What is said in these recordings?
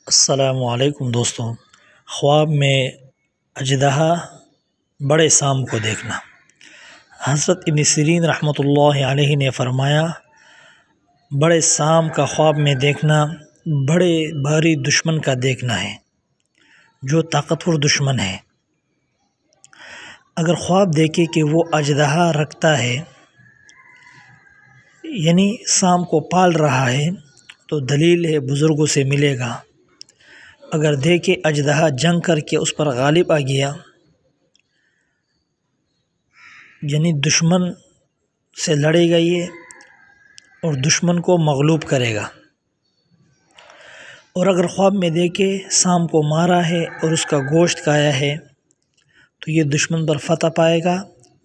السلام علیکم دوستوں، خواب میں اژدہا بڑے سام کو دیکھنا۔ حضرت ابن سیرین رحمۃ اللہ علیہ نے فرمایا، بڑے سام کا خواب میں دیکھنا بڑے بھاری دشمن کا دیکھنا ہے جو طاقتور دشمن ہے۔ اگر خواب دیکھے کہ وہ اژدہا رکھتا ہے یعنی سام کو پال رہا ہے تو دلیل ہے بزرگوں سے ملے گا۔ اگر دیکھے اژدہا جنگ کر کے اس پر غالب آ گیا یعنی دشمن سے لڑے گا یہ اور دشمن کو مغلوب کرے گا، اور اگر خواب میں دیکھے سام کو مارا ہے اور اس کا گوشت کھایا ہے تو یہ دشمن پر فتح پائے گا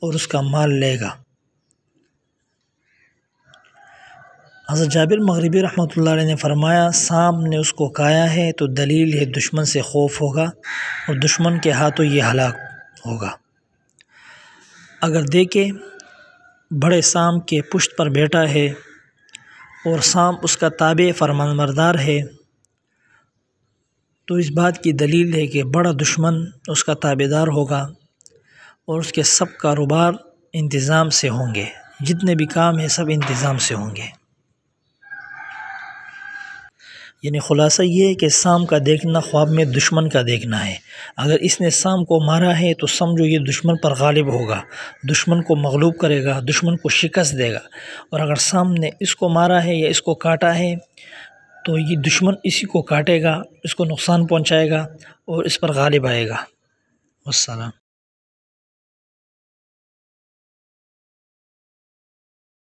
اور اس کا مال لے گا۔ حضرت جابر مغربی رحمۃ اللہ علیہ نے فرمایا، سام نے اس کو کھایا ہے تو دلیل ہے دشمن سے خوف ہوگا اور دشمن کے ہاتھوں یہ ہلاک ہوگا۔ اگر دیکھے بڑے سام کے پشت پر بیٹھا ہے اور سام اس کا تابع فرمان بردار ہے تو اس بات کی دلیل ہے کہ بڑا دشمن اس کا تابع دار ہوگا اور اس کے سب کاروبار انتظام سے ہوں گے، جتنے بھی کام ہیں سب انتظام سے ہوں گے۔ یعنی خلاصہ یہ ہے کہ سام کا دیکھنا خواب میں دشمن کا دیکھنا ہے۔ اگر اس نے سام کو مارا ہے تو سمجھو یہ دشمن پر غالب ہوگا، دشمن کو مغلوب کرے گا، دشمن کو شکست دے گا، اور اگر سام نے اس کو مارا ہے یا اس کو کاٹا ہے تو یہ دشمن اسی کو کاٹے گا، اس کو نقصان پہنچائے گا اور اس پر غالب آئے گا۔ والسلام۔